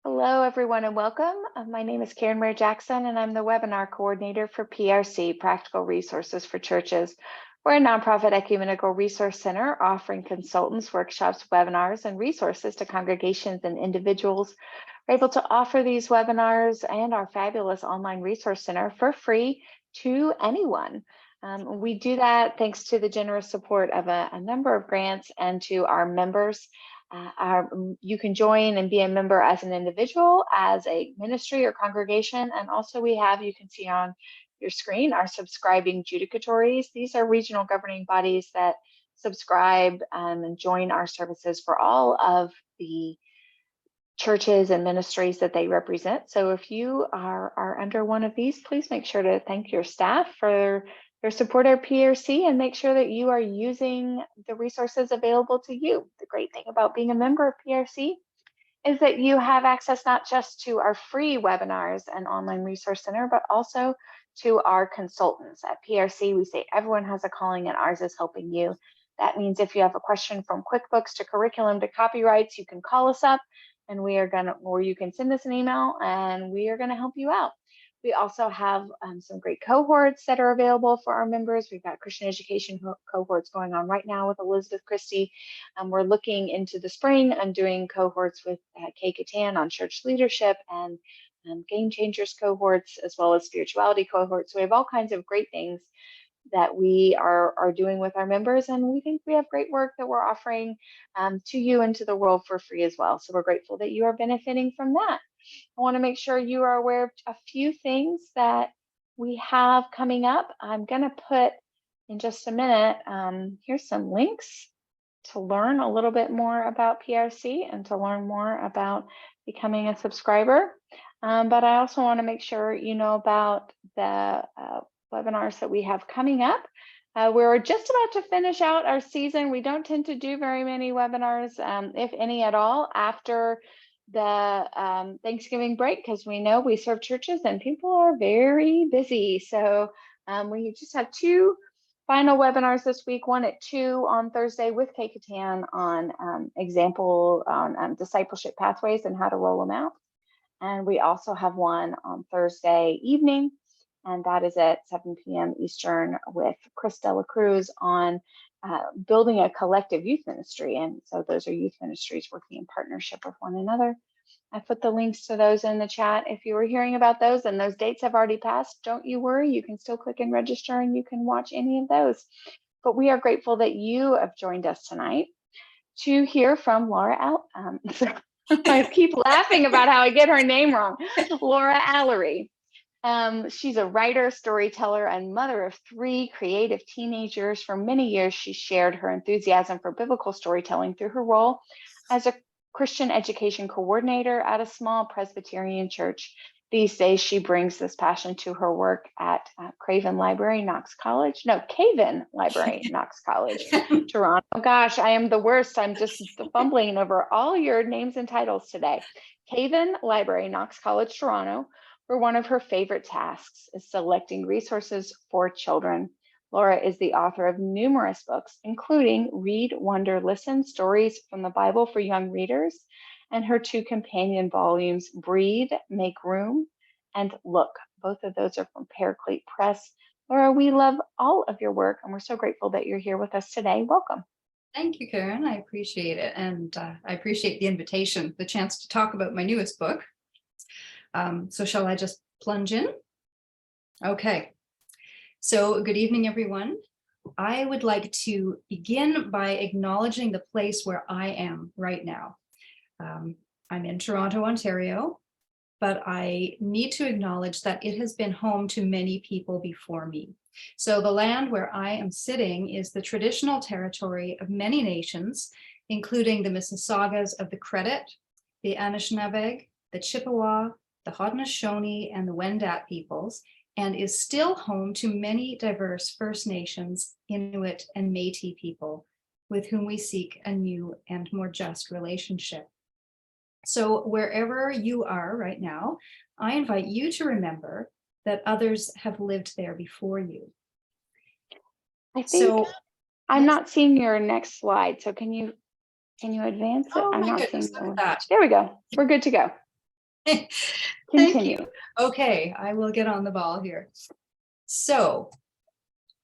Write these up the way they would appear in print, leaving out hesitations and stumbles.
Hello, everyone, and welcome. My name is Karen Mare Jackson, and I'm the webinar coordinator for PRC, Practical Resources for Churches. We're a nonprofit ecumenical resource center offering consultants, workshops, webinars, and resources to congregations and individuals. We're able to offer these webinars and our fabulous online resource center for free to anyone. We do that thanks to the generous support of a number of grants and to our members. You can join and be a member as an individual, as a ministry or congregation, and also you can see on your screen, our subscribing judicatories. These are regional governing bodies that subscribe and join our services for all of the churches and ministries that they represent. So if you are under one of these, please make sure to thank your staff for their support of PRC and make sure that you are using the resources available to you. The great thing about being a member of PRC is that you have access not just to our free webinars and online resource center, but also to our consultants. At PRC, we say everyone has a calling and ours is helping you. That means if you have a question from QuickBooks to curriculum to copyrights, you can call us up and or you can send us an email and we are gonna help you out. We also have some great cohorts that are available for our members. We've got Christian education cohorts going on right now with Elizabeth Christie. We're looking into the spring and doing cohorts with Kay Catan on church leadership and Game Changers cohorts, as well as spirituality cohorts. So we have all kinds of great things that we are doing with our members, and we think we have great work that we're offering to you and to the world for free as well. So we're grateful that you are benefiting from that. I want to make sure you are aware of a few things that we have coming up. I'm going to put in just a minute, here's some links to learn a little bit more about PRC and to learn more about becoming a subscriber. But I also want to make sure you know about the webinars that we have coming up. We're just about to finish out our season. We don't tend to do very many webinars, if any at all, after the Thanksgiving break, because we know we serve churches and people are very busy. So we just have two final webinars this week, one at 2 on Thursday with Kay Catan on example on discipleship pathways and how to roll them out. And we also have one on Thursday evening, and that is at 7 p.m. Eastern with Chris Dela Cruz on building a collective youth ministry. And so those are youth ministries working in partnership with one another. I put the links to those in the chat. If you were hearing about those and those dates have already passed, don't you worry, you can still click and register and you can watch any of those. But we are grateful that you have joined us tonight to hear from Laura Alary. I keep laughing about how I get her name wrong. Laura Alary. She's a writer, storyteller, and mother of 3 creative teenagers. For many years, she shared her enthusiasm for biblical storytelling through her role as a Christian education coordinator at a small Presbyterian church. These days, she brings this passion to her work at Caven Library, Knox College. No, Caven Library, Knox College, Toronto. Gosh, I am the worst. I'm just fumbling over all your names and titles today. Caven Library, Knox College, Toronto, where one of her favorite tasks is selecting resources for children. Laura is the author of numerous books, including Read, Wonder, Listen, Stories from the Bible for Young Readers, and her 2 companion volumes, Breathe, Make Room, and Look. Both of those are from Paraclete Press. Laura, we love all of your work, and we're so grateful that you're here with us today. Welcome. Thank you, Karen. I appreciate it. And I appreciate the invitation, the chance to talk about my newest book. So shall I just plunge in? Okay. So good evening, everyone. I would like to begin by acknowledging the place where I am right now. I'm in Toronto, Ontario, but I need to acknowledge that it has been home to many people before me. So the land where I am sitting is the traditional territory of many nations, including the Mississaugas of the Credit, the Anishinaabe, the Chippewa, the Haudenosaunee, and the Wendat peoples, and is still home to many diverse First Nations, Inuit, and Métis people with whom we seek a new and more just relationship. So wherever you are right now, I invite you to remember that others have lived there before you. I think I'm not seeing your next slide. So can you advance it? Oh, I'm my not goodness, seeing look at that. There we go. We're good to go. Thank Continue. you. Okay, I will get on the ball here. So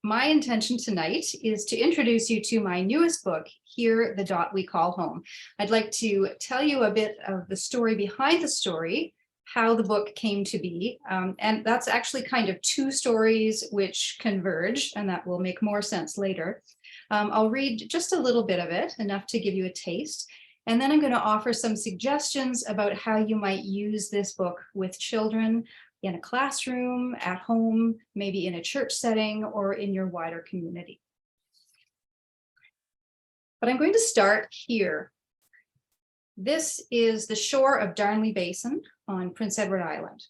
my intention tonight is to introduce you to my newest book, Here, the Dot We Call Home. I'd like to tell you a bit of the story behind the story, how the book came to be. And that's actually kind of two stories which converge, and that will make more sense later. I'll read just a little bit of it, enough to give you a taste. And then I'm going to offer some suggestions about how you might use this book with children in a classroom, at home, maybe in a church setting, or in your wider community. But I'm going to start here. This is the shore of Darnley Basin on Prince Edward Island.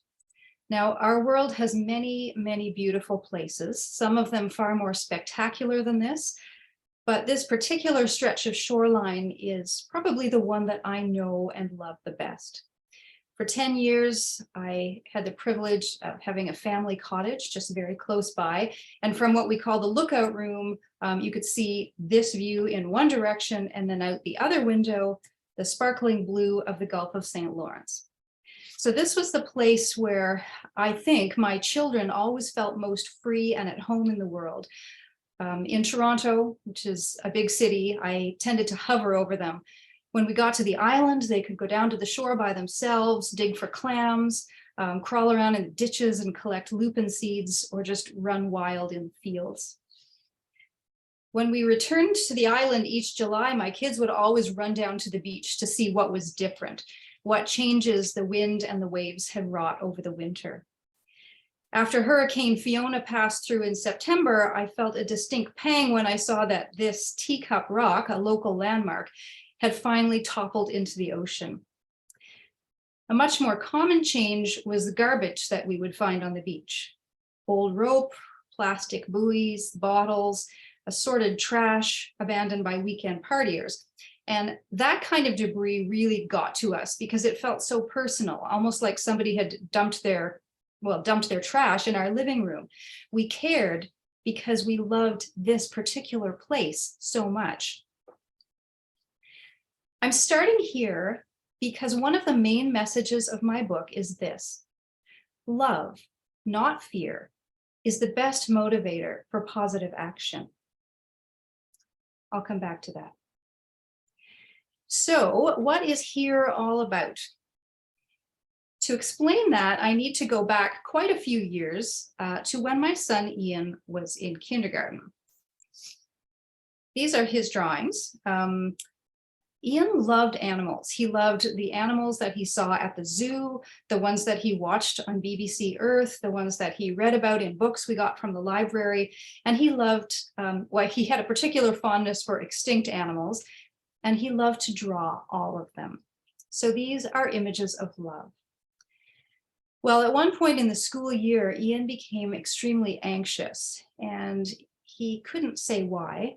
Now, our world has many, many beautiful places, some of them far more spectacular than this, but this particular stretch of shoreline is probably the one that I know and love the best. For 10 years, I had the privilege of having a family cottage just very close by. And from what we call the lookout room, you could see this view in one direction and then out the other window, the sparkling blue of the Gulf of St. Lawrence. So this was the place where I think my children always felt most free and at home in the world. In Toronto, which is a big city, I tended to hover over them. When we got to the island, they could go down to the shore by themselves, dig for clams, crawl around in the ditches and collect lupin seeds, or just run wild in fields. When we returned to the island each July, my kids would always run down to the beach to see what was different, what changes the wind and the waves had wrought over the winter. After Hurricane Fiona passed through in September, I felt a distinct pang when I saw that this teacup rock, a local landmark, had finally toppled into the ocean. A much more common change was the garbage that we would find on the beach. Old rope, plastic buoys, bottles, assorted trash abandoned by weekend partiers. And that kind of debris really got to us because it felt so personal, almost like somebody had dumped their trash in our living room. We cared because we loved this particular place so much. I'm starting here because one of the main messages of my book is this: love, not fear, is the best motivator for positive action. I'll come back to that. So, what is Here all about? To explain that, I need to go back quite a few years to when my son Ian was in kindergarten. These are his drawings. Ian loved animals. He loved the animals that he saw at the zoo, the ones that he watched on BBC Earth, the ones that he read about in books we got from the library. And he loved, he had a particular fondness for extinct animals, and he loved to draw all of them. So these are images of love. Well, at one point in the school year, Ian became extremely anxious, and he couldn't say why.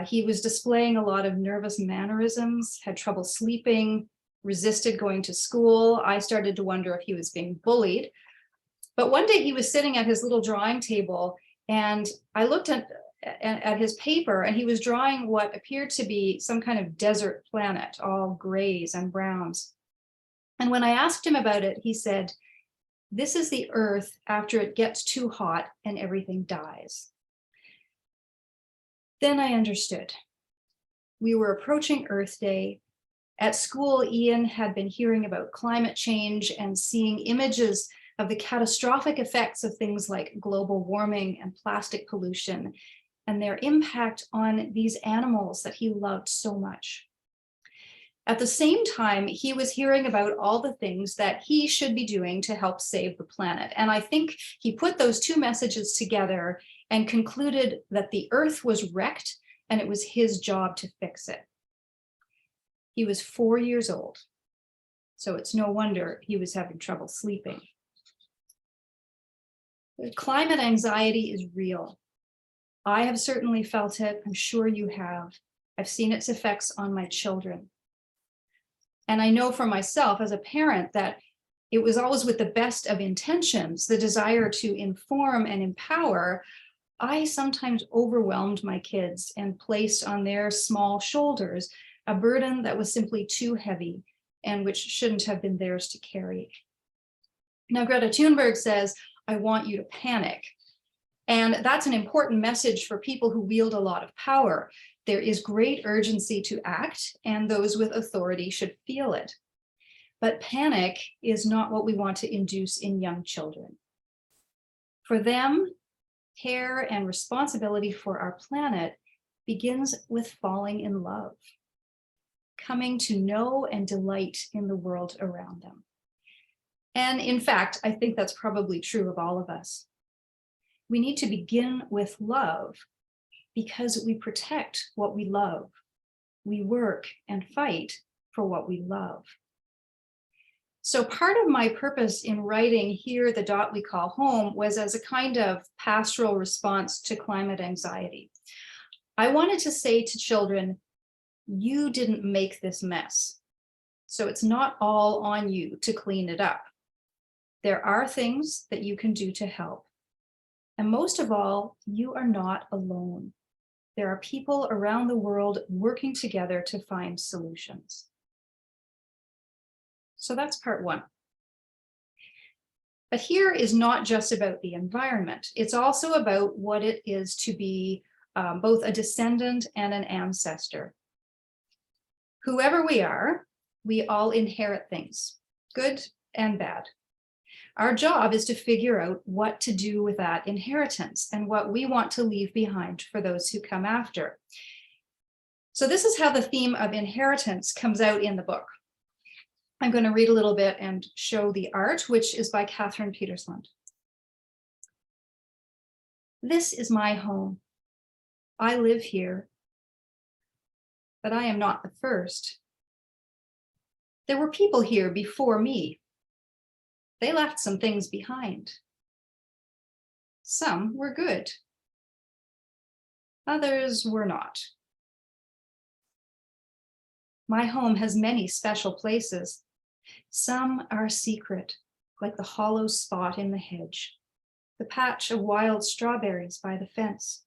He was displaying a lot of nervous mannerisms, had trouble sleeping, resisted going to school. I started to wonder if he was being bullied. But one day he was sitting at his little drawing table, and I looked at his paper, and he was drawing what appeared to be some kind of desert planet, all grays and browns. And when I asked him about it, he said, "This is the Earth after it gets too hot and everything dies." Then I understood. We were approaching Earth Day. At school, Ian had been hearing about climate change and seeing images of the catastrophic effects of things like global warming and plastic pollution and their impact on these animals that he loved so much. At the same time, he was hearing about all the things that he should be doing to help save the planet. And I think he put those two messages together and concluded that the Earth was wrecked and it was his job to fix it. He was 4 years old, so it's no wonder he was having trouble sleeping. Climate anxiety is real. I have certainly felt it. I'm sure you have. I've seen its effects on my children. And I know for myself as a parent that it was always with the best of intentions, the desire to inform and empower. I sometimes overwhelmed my kids and placed on their small shoulders a burden that was simply too heavy and which shouldn't have been theirs to carry. Now, Greta Thunberg says, I want you to panic. And that's an important message for people who wield a lot of power. There is great urgency to act, and those with authority should feel it. But panic is not what we want to induce in young children. For them, care and responsibility for our planet begins with falling in love, coming to know and delight in the world around them. And in fact, I think that's probably true of all of us. We need to begin with love because we protect what we love. We work and fight for what we love. So part of my purpose in writing Here, the Dot We Call Home was as a kind of pastoral response to climate anxiety. I wanted to say to children, you didn't make this mess, so it's not all on you to clean it up. There are things that you can do to help. And most of all, you are not alone. There are people around the world working together to find solutions. So that's part one. But here is not just about the environment. It's also about what it is to be both a descendant and an ancestor. Whoever we are, we all inherit things, good and bad. Our job is to figure out what to do with that inheritance and what we want to leave behind for those who come after. So this is how the theme of inheritance comes out in the book. I'm going to read a little bit and show the art, which is by Catherine Petersland. This is my home. I live here, but I am not the first. There were people here before me. They left some things behind. Some were good. Others were not. My home has many special places. Some are secret, like the hollow spot in the hedge, the patch of wild strawberries by the fence,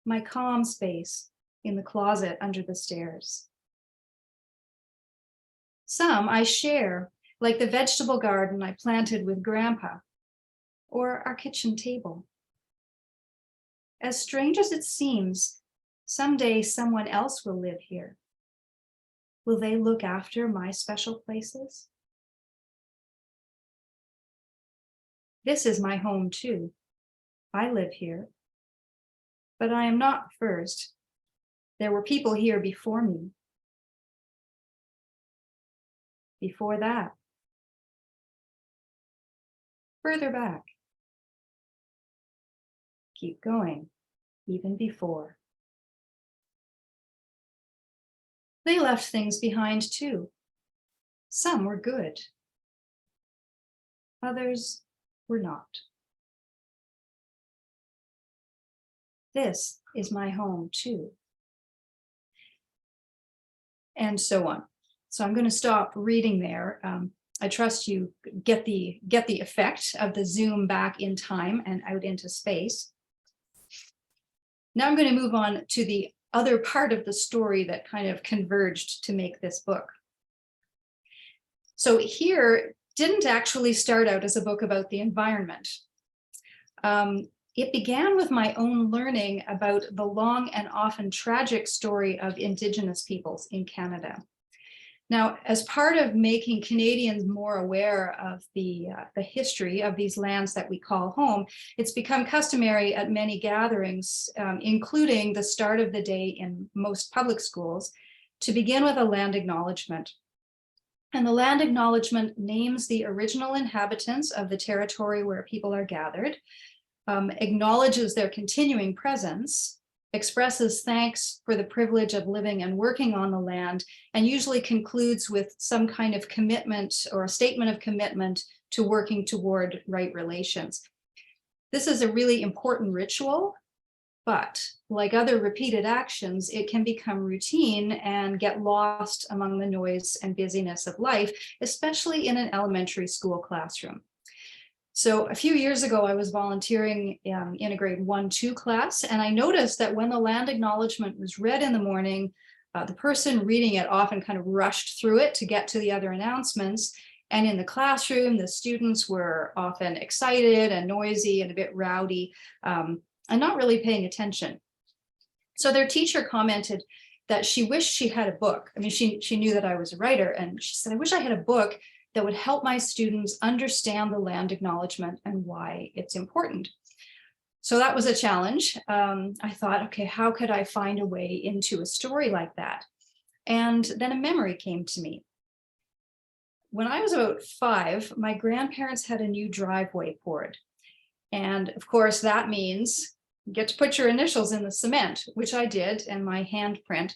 my calm space in the closet under the stairs. Some I share, like the vegetable garden I planted with Grandpa, or our kitchen table. As strange as it seems, someday someone else will live here. Will they look after my special places? This is my home too. I live here, but I am not first. There were people here before me. Before that. Further back. Keep going, even before. They left things behind too. Some were good. Others were not. This is my home too. And so on. So I'm going to stop reading there. I trust you get the effect of the zoom back in time and out into space. Now I'm going to move on to the other part of the story that kind of converged to make this book. So Here didn't actually start out as a book about the environment. It began with my own learning about the long and often tragic story of Indigenous peoples in Canada. Now, as part of making Canadians more aware of the history of these lands that we call home, it's become customary at many gatherings, including the start of the day in most public schools, to begin with a land acknowledgement. And the land acknowledgement names the original inhabitants of the territory where people are gathered, acknowledges their continuing presence, expresses thanks for the privilege of living and working on the land, and usually concludes with some kind of commitment or a statement of commitment to working toward right relations. This is a really important ritual, but like other repeated actions, it can become routine and get lost among the noise and busyness of life, especially in an elementary school classroom. So a few years ago, I was volunteering in a grade 1-2 class, and I noticed that when the land acknowledgement was read in the morning, the person reading it often kind of rushed through it to get to the other announcements. And in the classroom, the students were often excited and noisy and a bit rowdy, and not really paying attention. So their teacher commented that she wished she had a book. I mean, she knew that I was a writer, and she said, I wish I had a book that would help my students understand the land acknowledgement and why it's important. So that was a challenge. I thought, okay, how could I find a way into a story like that? And then a memory came to me. When I was about 5, my grandparents had a new driveway poured. And of course, that means you get to put your initials in the cement, which I did, and my handprint.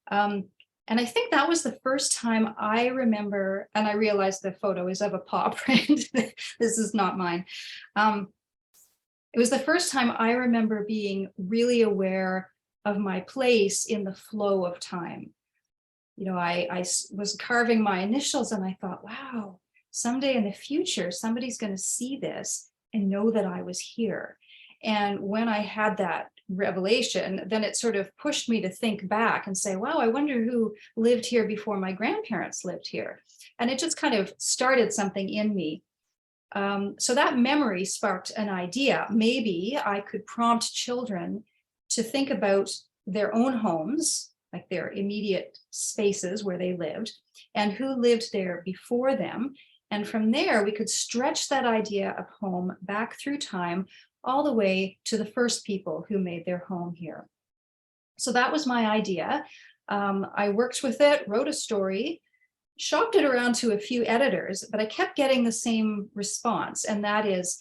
And I think that was the first time I remember, and I realized the photo is of a paw print. This is not mine. It was the first time I remember being really aware of my place in the flow of time. You know, I was carving my initials and I thought, wow, someday in the future, somebody's going to see this and know that I was here. And when I had that revelation, then it sort of pushed me to think back and say, wow, I wonder who lived here before my grandparents lived here. And it just kind of started something in me. So that memory sparked an idea. Maybe I could prompt children to think about their own homes, like their immediate spaces where they lived, and who lived there before them. And from there, we could stretch that idea of home back through time, all the way to the first people who made their home here. So that was my idea. I worked with it, wrote a story, shopped it around to a few editors, but I kept getting the same response. And that is,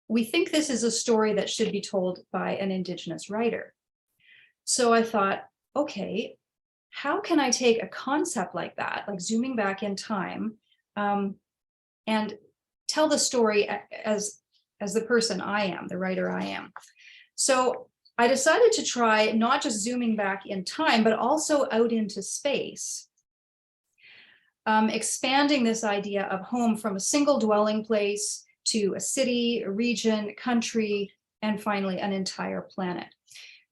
we think this is a story that should be told by an Indigenous writer. So I thought, okay, how can I take a concept like that, like zooming back in time, and tell the story as the person I am, the writer I am. So I decided to try not just zooming back in time, but also out into space, expanding this idea of home from a single dwelling place to a city, a region, country, and finally an entire planet.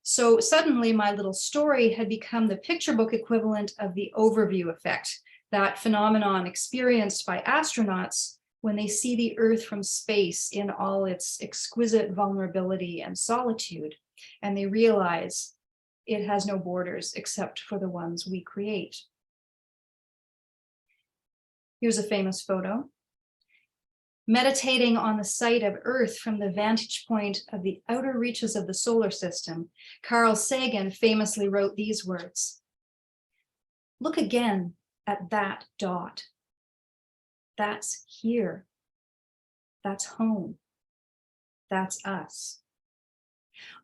So suddenly my little story had become the picture book equivalent of the overview effect, that phenomenon experienced by astronauts when they see the Earth from space in all its exquisite vulnerability and solitude, and they realize it has no borders except for the ones we create. Here's a famous photo. Meditating on the sight of Earth from the vantage point of the outer reaches of the solar system, Carl Sagan famously wrote these words: "Look again at that dot. That's here. That's home. That's us.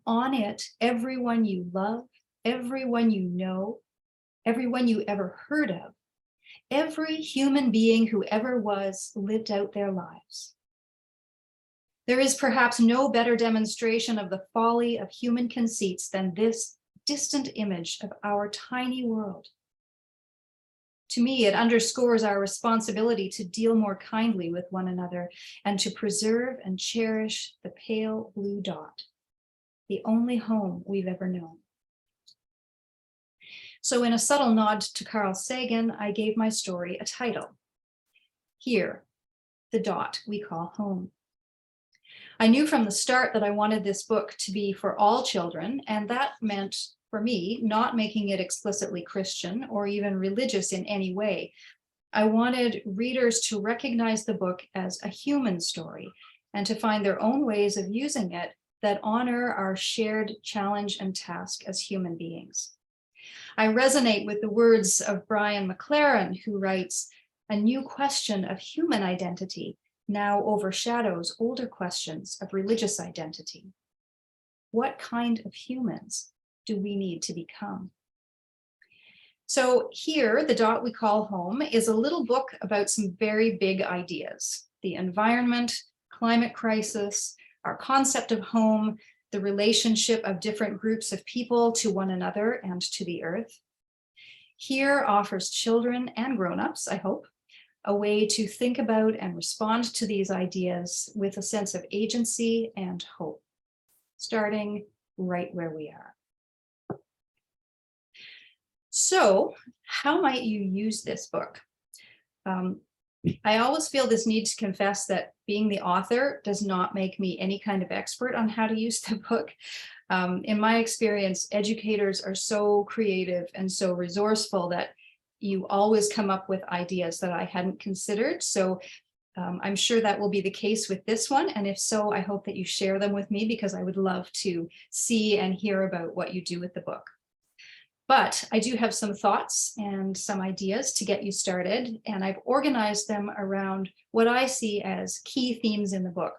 On it, everyone you love, everyone you know, everyone you ever heard of, every human being who ever was lived out their lives. There is perhaps no better demonstration of the folly of human conceits than this distant image of our tiny world. To me, it underscores our responsibility to deal more kindly with one another and to preserve and cherish the pale blue dot, the only home we've ever known." So in a subtle nod to Carl Sagan, I gave my story a title. Here, the dot we call home. I knew from the start that I wanted this book to be for all children, and that meant, for me, not making it explicitly Christian or even religious in any way. I wanted readers to recognize the book as a human story and to find their own ways of using it that honor our shared challenge and task as human beings. I resonate with the words of Brian McLaren, who writes, "A new question of human identity now overshadows older questions of religious identity. What kind of humans do we need to become?" So here, the dot we call home is a little book about some very big ideas: the environment, climate crisis, our concept of home, the relationship of different groups of people to one another and to the earth. Here offers children and grown-ups, I hope, a way to think about and respond to these ideas with a sense of agency and hope, starting right where we are. So how might you use this book? I always feel this need to confess that being the author does not make me any kind of expert on how to use the book. In my experience, educators are so creative and so resourceful that you always come up with ideas that I hadn't considered. So I'm sure that will be the case with this one. And if so, I hope that you share them with me, because I would love to see and hear about what you do with the book. But I do have some thoughts and some ideas to get you started, and I've organized them around what I see as key themes in the book.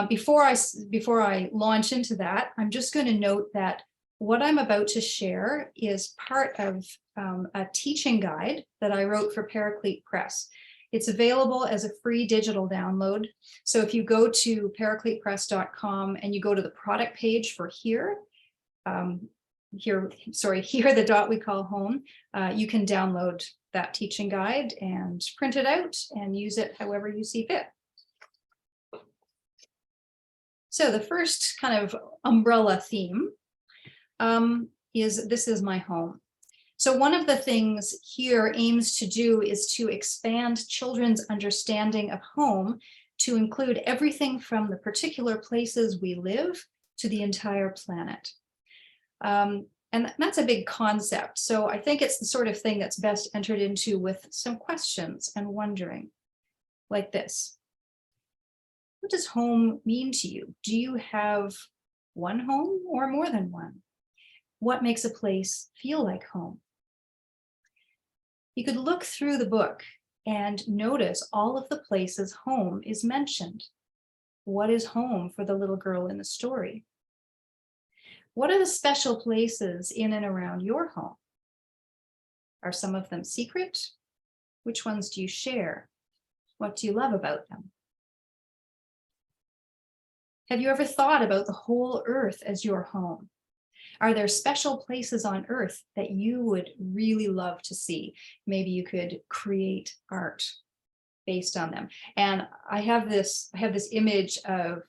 Before I launch into that, I'm just going to note that what I'm about to share is part of a teaching guide that I wrote for Paraclete Press. It's available as a free digital download. So if you go to paracletepress.com and you go to the product page for here, the dot we call home, you can download that teaching guide and print it out and use it however you see fit. So the first kind of umbrella theme is this is my home. So one of the things here aims to do is to expand children's understanding of home to include everything from the particular places we live to the entire planet. And that's a big concept. So I think it's the sort of thing that's best entered into with some questions and wondering, like this. What does home mean to you? Do you have one home or more than one? What makes a place feel like home? You could look through the book and notice all of the places home is mentioned. What is home for the little girl in the story? What are the special places in and around your home? Are some of them secret? Which ones do you share? What do you love about them? Have you ever thought about the whole earth as your home? Are there special places on earth that you would really love to see? Maybe you could create art based on them. And I have this image of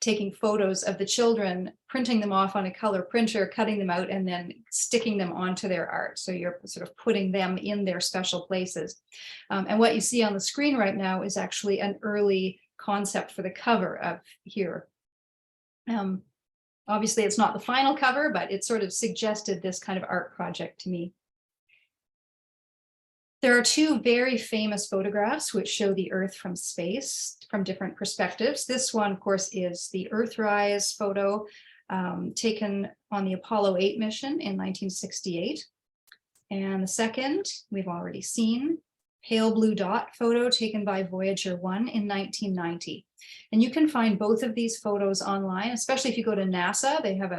taking photos of the children, printing them off on a color printer, cutting them out, and then sticking them onto their art. So you're sort of putting them in their special places. And what you see on the screen right now is actually an early concept for the cover of here. Obviously, it's not the final cover, but it sort of suggested this kind of art project to me. There are two very famous photographs which show the Earth from space from different perspectives. This one, of course, is the Earthrise photo taken on the Apollo 8 mission in 1968. And the second, we've already seen, pale blue dot photo taken by Voyager 1 in 1990. And you can find both of these photos online, especially if you go to NASA. They have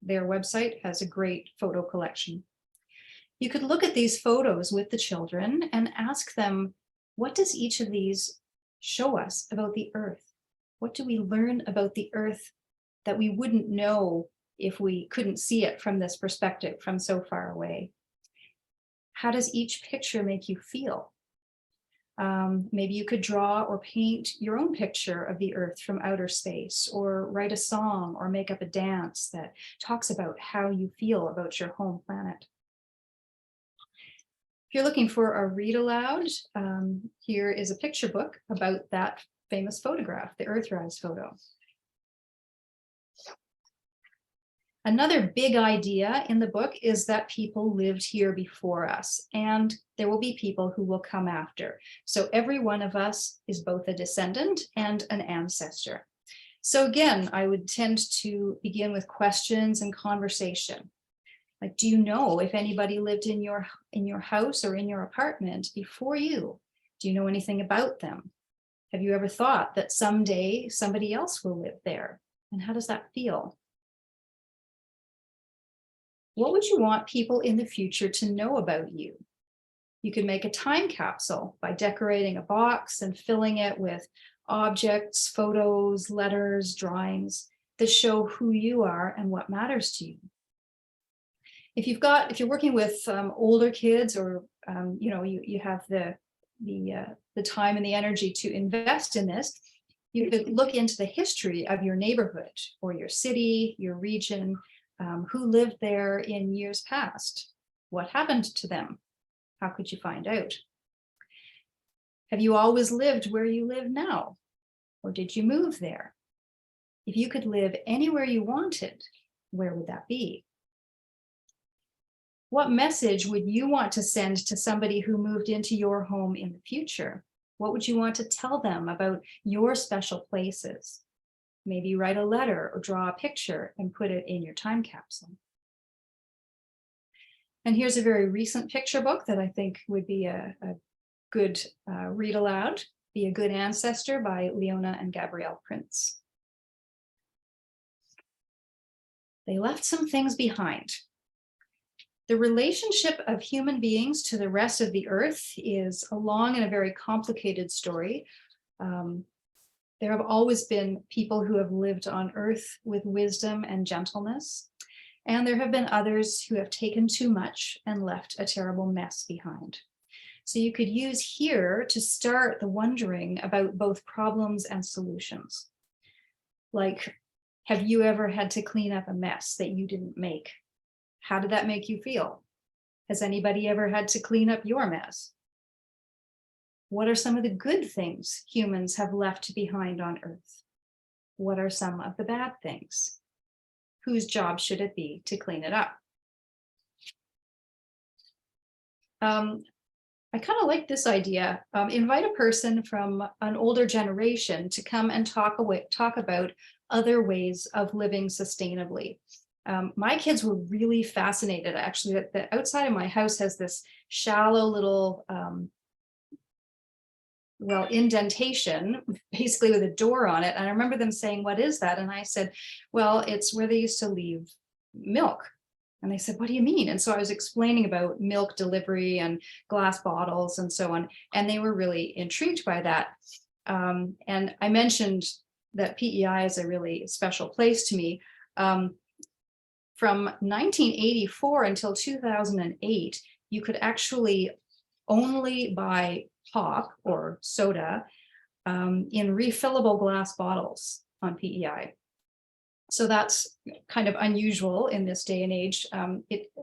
their website has a great photo collection. You could look at these photos with the children and ask them, what does each of these show us about the Earth? What do we learn about the Earth that we wouldn't know if we couldn't see it from this perspective, from so far away? How does each picture make you feel? Maybe you could draw or paint your own picture of the Earth from outer space, or write a song or make up a dance that talks about how you feel about your home planet. If you're looking for a read aloud, here is a picture book about that famous photograph, the Earthrise photo. Another big idea in the book is that people lived here before us, and there will be people who will come after. So every one of us is both a descendant and an ancestor. So again, I would tend to begin with questions and conversation. Like, do you know if anybody lived in your house or in your apartment before you? Do you know anything about them? Have you ever thought that someday somebody else will live there? And how does that feel? What would you want people in the future to know about you? You could make a time capsule by decorating a box and filling it with objects, photos, letters, drawings that show who you are and what matters to you. If you're working with older kids, or you have the time and the energy to invest in this, you could look into the history of your neighborhood or your city, your region. Who lived there in years past? What happened to them? How could you find out? Have you always lived where you live now? Or did you move there? If you could live anywhere you wanted, where would that be? What message would you want to send to somebody who moved into your home in the future? What would you want to tell them about your special places? Maybe write a letter or draw a picture and put it in your time capsule. And here's a very recent picture book that I think would be a good read aloud. Be a Good Ancestor by Leona and Gabrielle Prince. They left some things behind. The relationship of human beings to the rest of the earth is a long and a very complicated story. There have always been people who have lived on earth with wisdom and gentleness, and there have been others who have taken too much and left a terrible mess behind. So you could use here to start the wondering about both problems and solutions. Like, have you ever had to clean up a mess that you didn't make? How did that make you feel? Has anybody ever had to clean up your mess? What are some of the good things humans have left behind on Earth? What are some of the bad things? Whose job should it be to clean it up? I kind of like this idea. Invite a person from an older generation to come and talk about other ways of living sustainably. My kids were really fascinated, actually, that the outside of my house has this shallow little, indentation, basically with a door on it. And I remember them saying, "What is that?" And I said, "Well, it's where they used to leave milk." And they said, "What do you mean?" And so I was explaining about milk delivery and glass bottles and so on. And they were really intrigued by that. And I mentioned that PEI is a really special place to me. From 1984 until 2008, you could actually only buy pop or soda in refillable glass bottles on PEI. So that's kind of unusual in this day and age.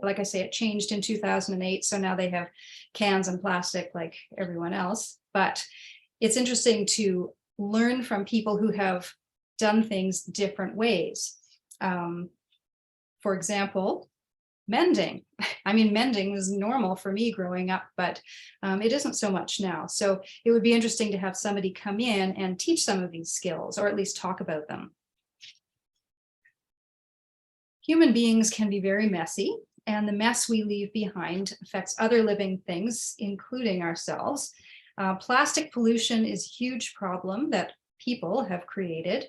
Like I say, it changed in 2008. So now they have cans and plastic like everyone else. But it's interesting to learn from people who have done things different ways. For example, mending. I mean, mending was normal for me growing up, but it isn't so much now. So it would be interesting to have somebody come in and teach some of these skills, or at least talk about them. Human beings can be very messy, and the mess we leave behind affects other living things, including ourselves. Plastic pollution is a huge problem that people have created.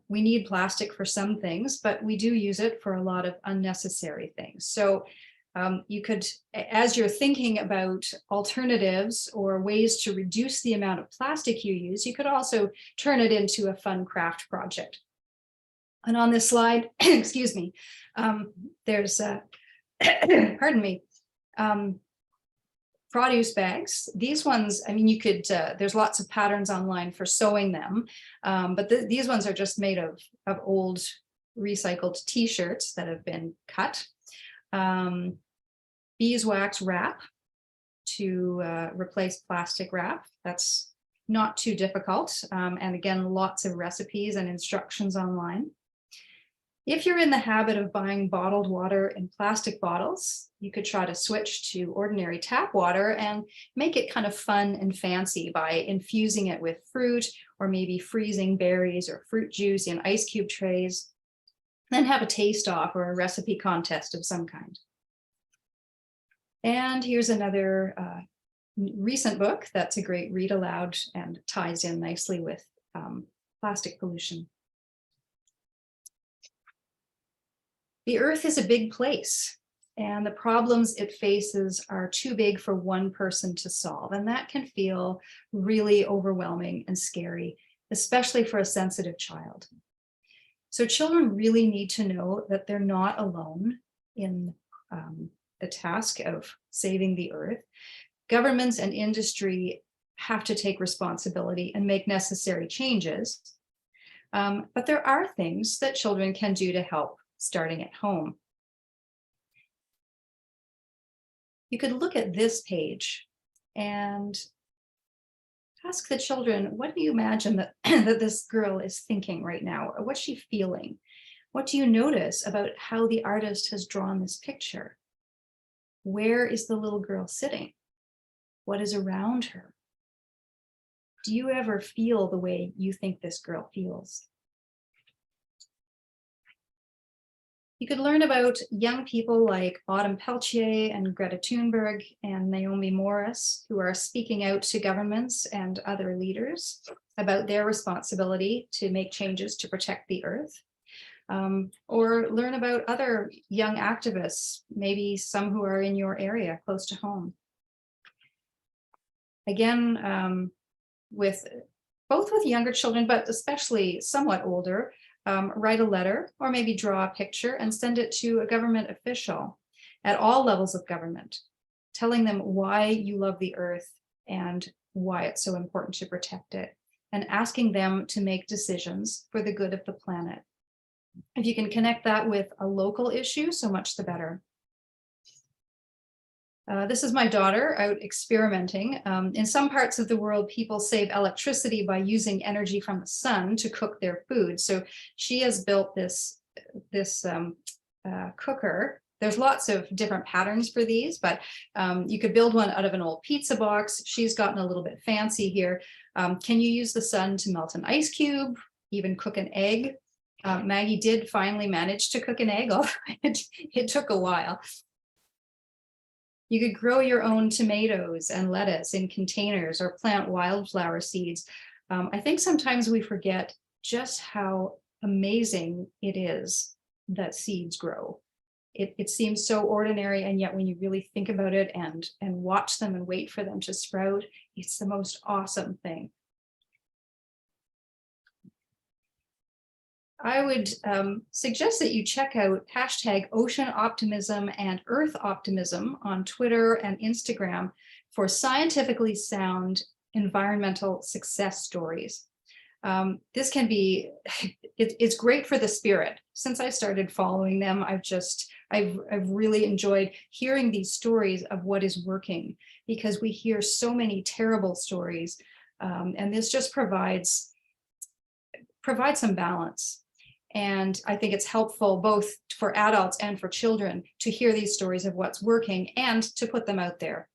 We need plastic for some things, but we do use it for a lot of unnecessary things. So you could, as you're thinking about alternatives or ways to reduce the amount of plastic you use, you could also turn it into a fun craft project. And on this slide, excuse me, there's, pardon me, produce bags. These ones, I mean, you could, there's lots of patterns online for sewing them, but these ones are just made of old recycled t-shirts that have been cut. Beeswax wrap to replace plastic wrap. That's not too difficult. And again, lots of recipes and instructions online. If you're in the habit of buying bottled water in plastic bottles, you could try to switch to ordinary tap water and make it kind of fun and fancy by infusing it with fruit or maybe freezing berries or fruit juice in ice cube trays, then have a taste off or a recipe contest of some kind. And here's another recent book that's a great read aloud and ties in nicely with plastic pollution. The Earth is a big place, and the problems it faces are too big for one person to solve. And that can feel really overwhelming and scary, especially for a sensitive child. So children really need to know that they're not alone in the task of saving the Earth. Governments and industry have to take responsibility and make necessary changes. But there are things that children can do to help, starting at home. You could look at this page and Ask the children, what do you imagine that, that this girl is thinking right now? Or what's she feeling? What do you notice about how the artist has drawn this picture? Where is the little girl sitting? What is around her? Do you ever feel the way you think this girl feels? You could learn about young people like Autumn Peltier and Greta Thunberg and Naomi Morris, who are speaking out to governments and other leaders about their responsibility to make changes to protect the Earth. Or learn about other young activists, maybe some who are in your area close to home. Again, both with younger children, but especially somewhat older, write a letter or maybe draw a picture and send it to a government official at all levels of government, telling them why you love the Earth and why it's so important to protect it, and asking them to make decisions for the good of the planet. If you can connect that with a local issue, so much the better. This is my daughter out experimenting. In some parts of the world, people save electricity by using energy from the sun to cook their food. So she has built this cooker. There's lots of different patterns for these, but you could build one out of an old pizza box. She's gotten a little bit fancy here. Can you use the sun to melt an ice cube, even cook an egg? Maggie did finally manage to cook an egg, although it took a while. You could grow your own tomatoes and lettuce in containers or plant wildflower seeds. I think sometimes we forget just how amazing it is that seeds grow. It seems so ordinary, and yet when you really think about it and watch them and wait for them to sprout, it's the most awesome thing. I would suggest that you check out #OceanOptimism and Earth Optimism on Twitter and Instagram for scientifically sound environmental success stories. This can be, it's great for the spirit. Since I started following them, I've really enjoyed hearing these stories of what is working, because we hear so many terrible stories, and this just provides some balance. And I think it's helpful both for adults and for children to hear these stories of what's working and to put them out there.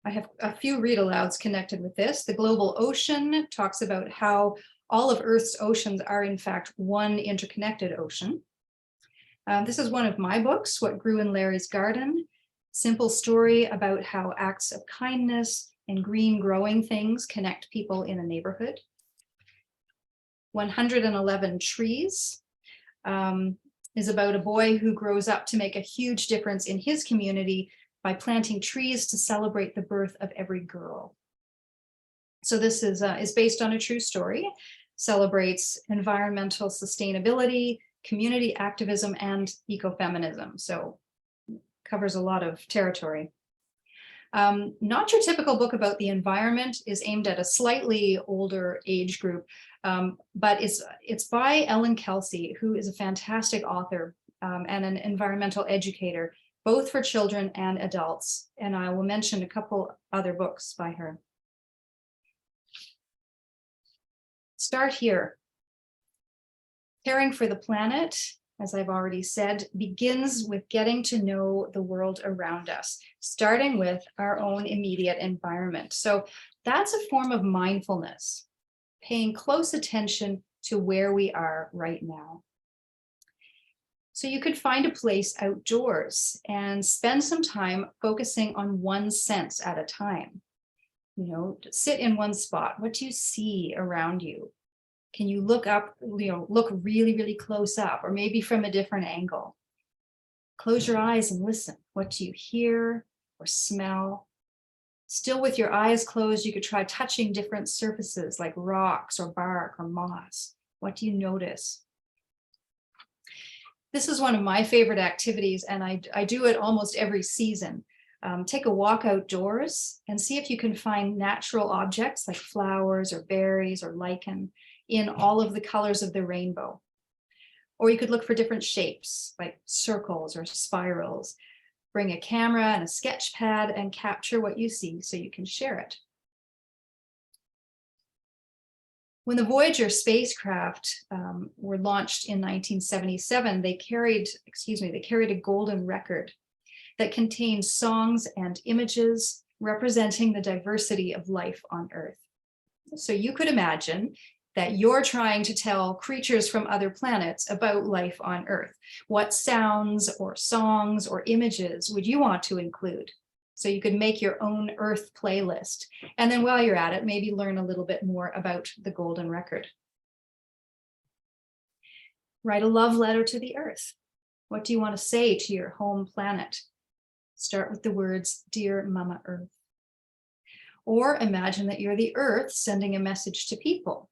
I have a few read alouds connected with this. The Global Ocean talks about how all of Earth's oceans are in fact one interconnected ocean. This is one of my books, What Grew in Larry's Garden. Simple story about how acts of kindness and green growing things connect people in a neighborhood. 111 Trees is about a boy who grows up to make a huge difference in his community by planting trees to celebrate the birth of every girl. So this is based on a true story, celebrates environmental sustainability, community activism, and ecofeminism. So covers a lot of territory. Not your typical book about the environment, is aimed at a slightly older age group, but it's by Ellen Kelsey, who is a fantastic author and an environmental educator, both for children and adults. And I will mention a couple other books by her. Start here. Caring for the planet, as I've already said, begins with getting to know the world around us, starting with our own immediate environment. So that's a form of mindfulness, paying close attention to where we are right now. So you could find a place outdoors and spend some time focusing on one sense at a time. You know, sit in one spot. What do you see around you? Can you look up, look really, really close up, or maybe from a different angle? Close your eyes and listen. What do you hear or smell? Still with your eyes closed, you could try touching different surfaces like rocks or bark or moss. What do you notice? This is one of my favorite activities, and I do it almost every season. Take a walk outdoors and see if you can find natural objects like flowers or berries or lichen in all of the colors of the rainbow. Or you could look for different shapes like circles or spirals. Bring a camera and a sketch pad and capture what you see so you can share it. When the Voyager spacecraft were launched in 1977, they carried a golden record that contained songs and images representing the diversity of life on Earth. So you could imagine that you're trying to tell creatures from other planets about life on Earth. What sounds or songs or images would you want to include? So you could make your own Earth playlist. And then while you're at it, maybe learn a little bit more about the golden record. Write a love letter to the Earth. What do you want to say to your home planet? Start with the words, "Dear Mama Earth." Or imagine that you're the Earth sending a message to people.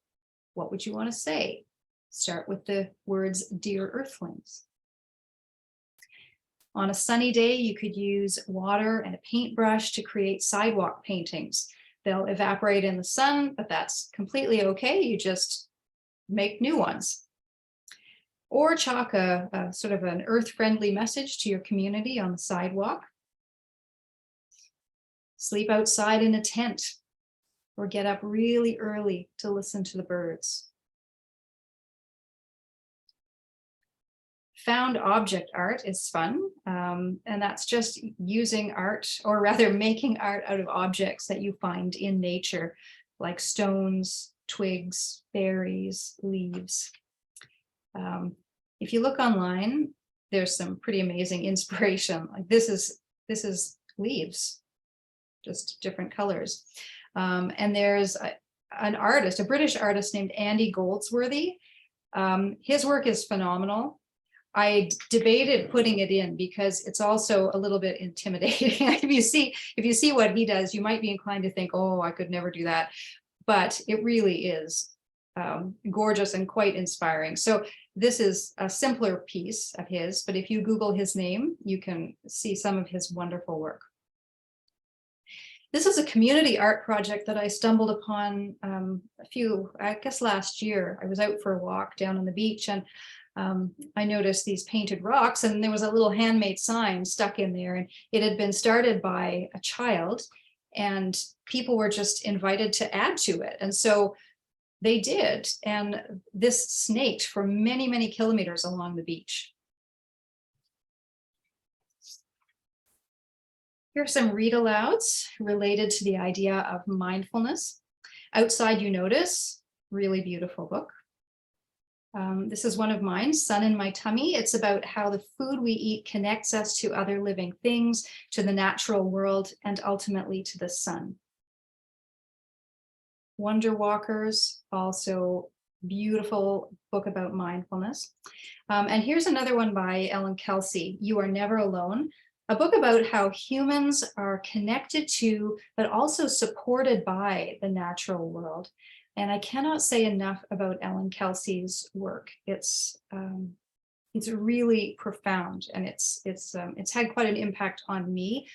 What would you want to say? Start with the words, "Dear Earthlings." On a sunny day, you could use water and a paintbrush to create sidewalk paintings. They'll evaporate in the sun, but that's completely okay. You just make new ones. Or chalk a sort of an earth-friendly message to your community on the sidewalk. Sleep outside in a tent, or get up really early to listen to the birds. Found object art is fun, and that's just using art, or rather making art out of objects that you find in nature, like stones, twigs, berries, leaves. If you look online, there's some pretty amazing inspiration. Like this is leaves, just different colors. And there's an artist, a British artist named Andy Goldsworthy. His work is phenomenal. I debated putting it in because it's also a little bit intimidating. If you see what he does, you might be inclined to think, oh, I could never do that. But it really is gorgeous and quite inspiring. So this is a simpler piece of his, but if you Google his name, you can see some of his wonderful work. This is a community art project that I stumbled upon last year. I was out for a walk down on the beach, and I noticed these painted rocks, and there was a little handmade sign stuck in there, and it had been started by a child, and people were just invited to add to it. And so they did, and this snaked for many, many kilometers along the beach. Here are some read alouds related to the idea of mindfulness. Outside You Notice, really beautiful book. This is one of mine, Sun in My Tummy. It's about how the food we eat connects us to other living things, to the natural world, and ultimately to the sun. Wonder Walkers, also beautiful book about mindfulness. And here's another one by Ellen Kelsey, You Are Never Alone, a book about how humans are connected to, but also supported by the natural world. And I cannot say enough about Ellen Kelsey's work. It's really profound, and it's had quite an impact on me.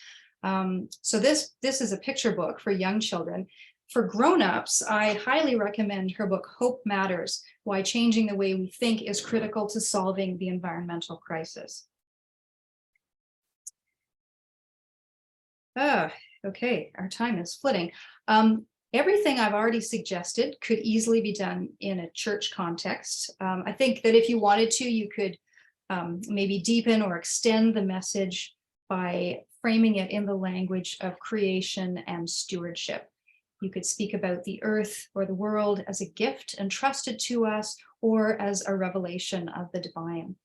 So this is a picture book for young children. For grown-ups, I highly recommend her book, Hope Matters, Why Changing the Way We Think is Critical to Solving the Environmental Crisis. Okay, our time is flitting. Everything I've already suggested could easily be done in a church context. I think that if you wanted to, you could maybe deepen or extend the message by framing it in the language of creation and stewardship. You could speak about the earth or the world as a gift entrusted to us, or as a revelation of the divine.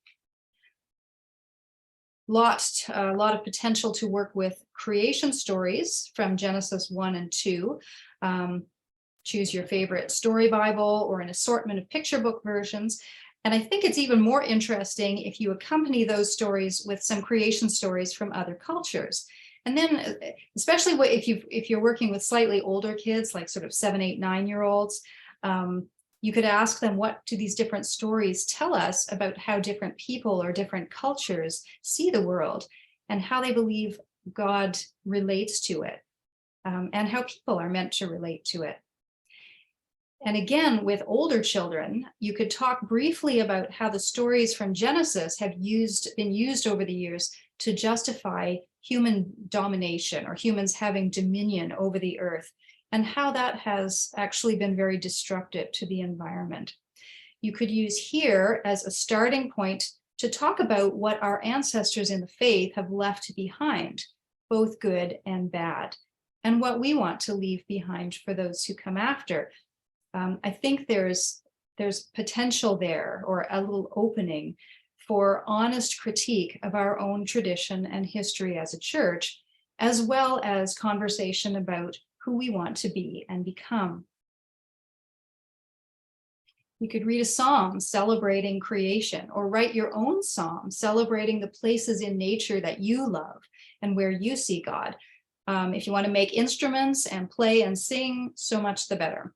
A lot of potential to work with creation stories from Genesis 1 and 2. Choose your favorite story Bible or an assortment of picture book versions. And I think it's even more interesting if you accompany those stories with some creation stories from other cultures. And then, especially if you're working with slightly older kids, like sort of 7, 8, 9-year-olds, you could ask them, what do these different stories tell us about how different people or different cultures see the world, and how they believe God relates to it, and how people are meant to relate to it. And again, with older children, you could talk briefly about how the stories from Genesis have been used over the years to justify human domination or humans having dominion over the earth, and how that has actually been very destructive to the environment. You could use here as a starting point to talk about what our ancestors in the faith have left behind, both good and bad, and what we want to leave behind for those who come after. I think there's potential there, or a little opening for honest critique of our own tradition and history as a church, as well as conversation about who we want to be and become. You could read a psalm celebrating creation, or write your own psalm celebrating the places in nature that you love and where you see God. If you want to make instruments and play and sing, so much the better.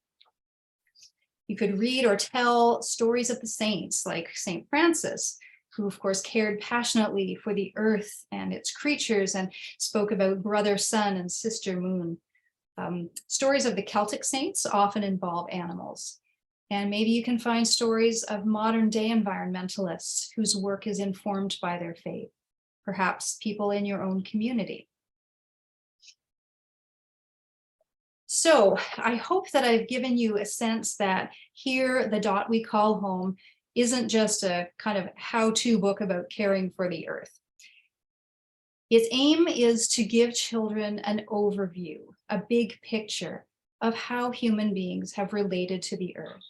You could read or tell stories of the saints, like St. Francis, who of course cared passionately for the earth and its creatures and spoke about brother sun and sister moon. Stories of the Celtic saints often involve animals. And maybe you can find stories of modern day environmentalists whose work is informed by their faith, perhaps people in your own community. So I hope that I've given you a sense that here, the dot we call home isn't just a kind of how-to book about caring for the earth. Its aim is to give children an overview, a big picture of how human beings have related to the earth.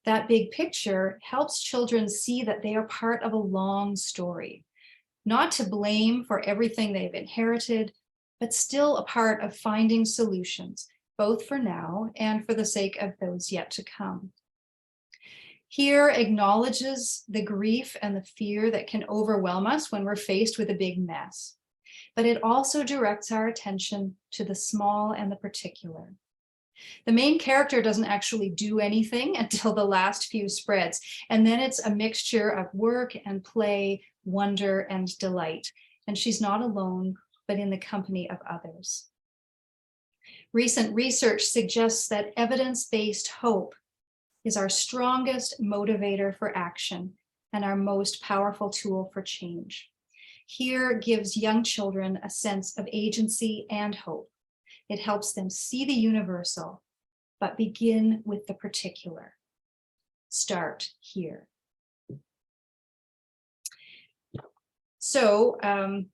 That big picture helps children see that they are part of a long story, not to blame for everything they've inherited, but still a part of finding solutions, both for now and for the sake of those yet to come. Here acknowledges the grief and the fear that can overwhelm us when we're faced with a big mess, but it also directs our attention to the small and the particular. The main character doesn't actually do anything until the last few spreads, and then it's a mixture of work and play, wonder and delight, and she's not alone, but in the company of others. Recent research suggests that evidence-based hope is our strongest motivator for action and our most powerful tool for change. Here gives young children a sense of agency and hope. It helps them see the universal, but begin with the particular. Start here. So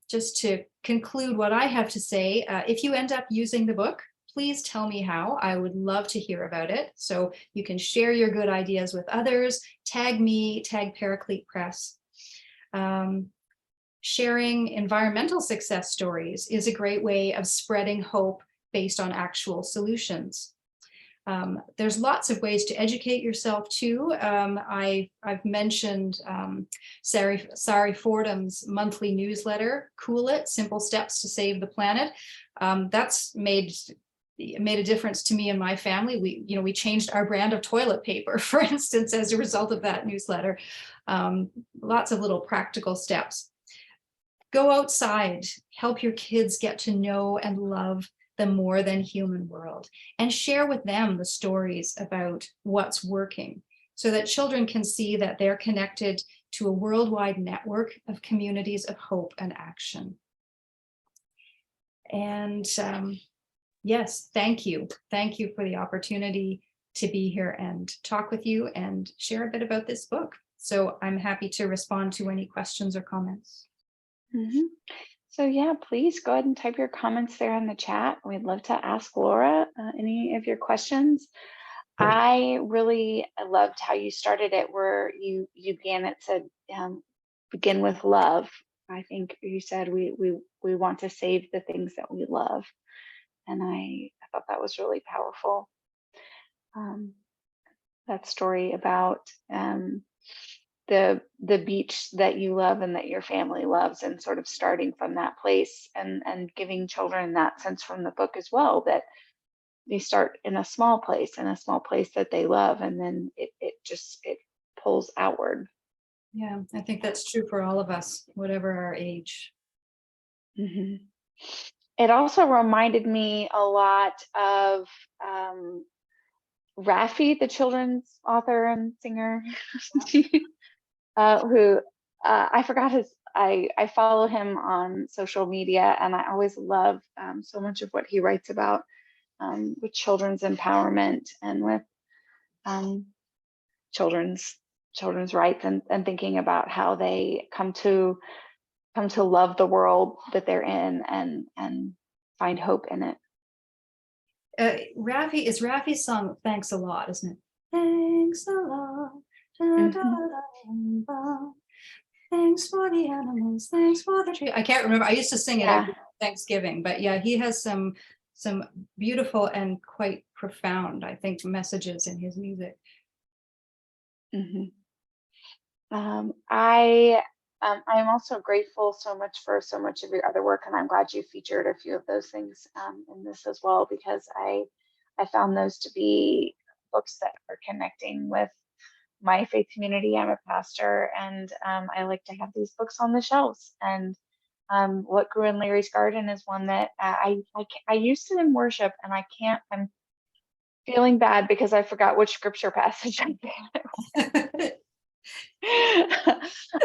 just to conclude what I have to say, if you end up using the book, please tell me how. I would love to hear about it. So you can share your good ideas with others, tag me, tag Paraclete Press. Sharing environmental success stories is a great way of spreading hope based on actual solutions. There's lots of ways to educate yourself too. I've mentioned Sari Fordham's monthly newsletter, Cool It, Simple Steps to Save the Planet. That's made a difference to me and my family. We changed our brand of toilet paper, for instance, as a result of that newsletter. Lots of little practical steps. Go outside, help your kids get to know and love the more than human world, and share with them the stories about what's working so that children can see that they're connected to a worldwide network of communities of hope and action. And yes, thank you. Thank you for the opportunity to be here and talk with you and share a bit about this book. So I'm happy to respond to any questions or comments. Mm-hmm. So yeah, please go ahead and type your comments there in the chat. We'd love to ask Laura any of your questions. I really loved how you started it, where you began it, said begin with love. I think you said we want to save the things that we love, and I thought that was really powerful. That story about the beach that you love and that your family loves, and sort of starting from that place, and giving children that sense from the book as well, that they start in a small place that they love, and then it pulls outward. Yeah, I think that's true for all of us, whatever our age. Mm-hmm. It also reminded me a lot of Raffi, the children's author and singer, who I forgot his I follow him on social media, and I always love so much of what he writes about with children's empowerment and with um, children's rights, and thinking about how they come to love the world that they're in, and find hope in it. Raffi's song "Thanks a Lot," isn't it? Thanks a lot. Da, da, da, da. Thanks for the animals. Thanks for the tree. I can't remember. I used to sing it every Thanksgiving, but yeah, he has some beautiful and quite profound, I think, messages in his music. I'm also grateful so much for so much of your other work, and I'm glad you featured a few of those things in this as well, because I found those to be books that are connecting with my faith community. I'm a pastor, and I like to have these books on the shelves. And What Grew in Larry's Garden is one that I used it in worship, and I'm feeling bad because I forgot which scripture passage I did.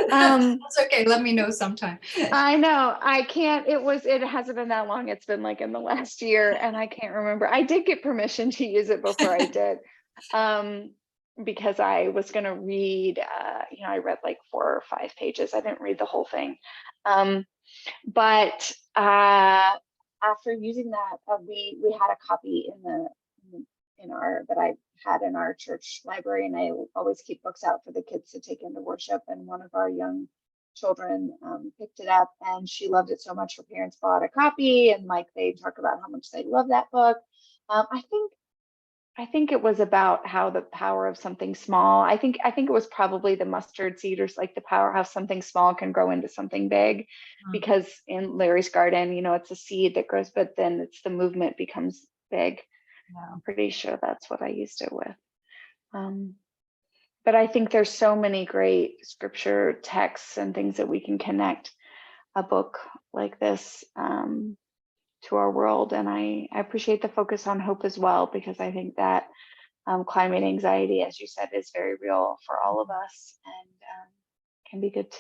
That's okay. Let me know sometime. I know I can't. It hasn't been that long. It's been like in the last year, and I can't remember. I did get permission to use it before I did, because I was going to read. I read like 4 or 5 pages. I didn't read the whole thing, but after using that, we had a copy that I had in our church library, and I always keep books out for the kids to take into worship. And one of our young children picked it up, and she loved it so much her parents bought a copy, and like they talk about how much they love that book. I think it was about how the power of something small. I think it was probably the mustard seed, or like the power how something small can grow into something big. Because in Larry's garden, it's a seed that grows, but then it's the movement becomes big. I'm pretty sure that's what I used it with. But I think there's so many great scripture texts and things that we can connect a book like this to our world. And I appreciate the focus on hope as well, because I think that climate anxiety, as you said, is very real for all of us, and can be good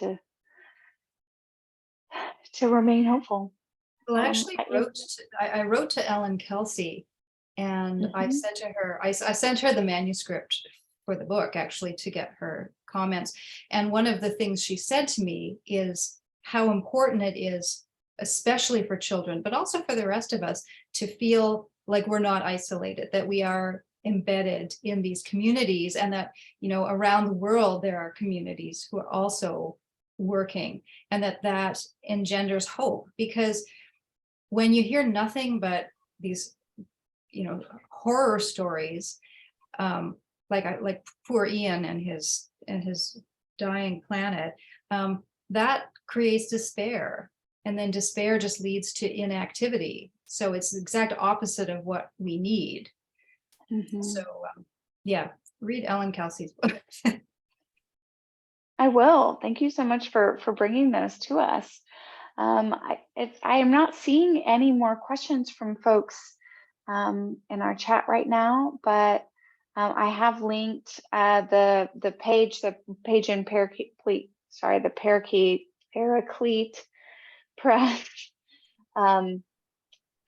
to remain hopeful. Well, actually, I wrote to Ellen Kelsey, and I said to her, I sent her the manuscript for the book, actually, to get her comments. And one of the things she said to me is how important it is, especially for children, but also for the rest of us, to feel like we're not isolated, that we are embedded in these communities, and that, around the world, there are communities who are also working, and that engenders hope. Because when you hear nothing but these, horror stories, like poor Ian and his dying planet, that creates despair, and then despair just leads to inactivity. So it's the exact opposite of what we need. So read Ellen Kelsey's book. I will. Thank you so much for bringing those to us. I am not seeing any more questions from folks in our chat right now, but I have linked the page in Paraclete Press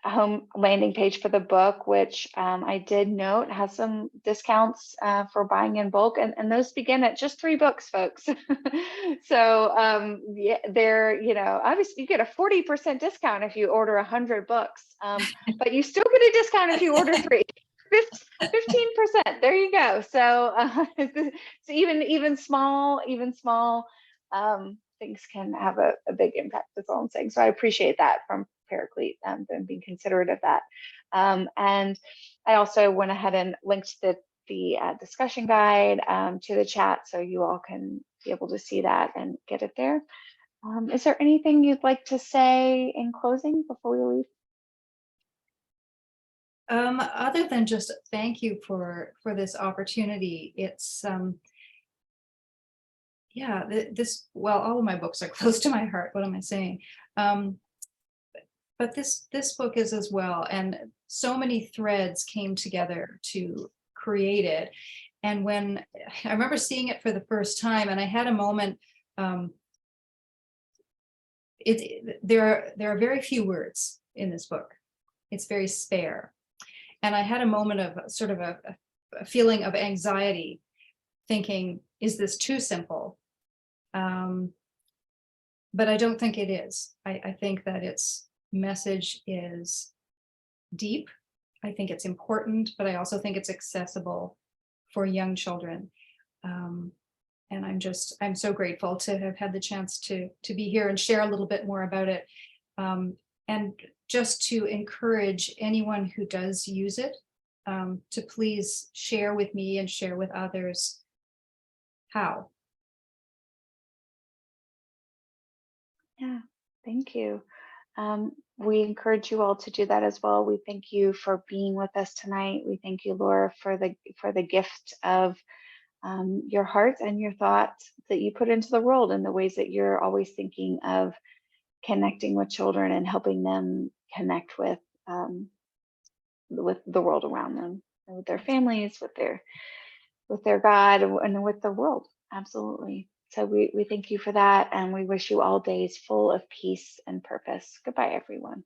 home landing page for the book, which I did note has some discounts for buying in bulk, and those begin at just 3 books, folks. So they're, obviously you get a 40% discount if you order 100 books, but you still get a discount if you order 3. 15%. There you go. So even small things can have a big impact. That's all I'm saying. So I appreciate that from Paraclete, and being considerate of that. And I also went ahead and linked the discussion guide to the chat, so you all can be able to see that and get it there. Is there anything you'd like to say in closing before we leave? Other than just thank you for this opportunity. It's all of my books are close to my heart. What am I saying? But this book is as well, and so many threads came together to create it. And when I remember seeing it for the first time, and I had a moment there are very few words in this book. It's very spare. And I had a moment of sort of a feeling of anxiety, thinking, is this too simple? But I don't think it is. I think that its message is deep. I think it's important, but I also think it's accessible for young children. And I'm so grateful to have had the chance to be here and share a little bit more about it. And just to encourage anyone who does use it to please share with me and share with others how. Yeah, thank you. We encourage you all to do that as well. We thank you for being with us tonight. We thank you, Laura, for the gift of your heart and your thoughts that you put into the world, and the ways that you're always thinking of connecting with children and helping them connect with the world around them, and with their families, with their God, and with the world. Absolutely. So we thank you for that, and we wish you all days full of peace and purpose. Goodbye, everyone.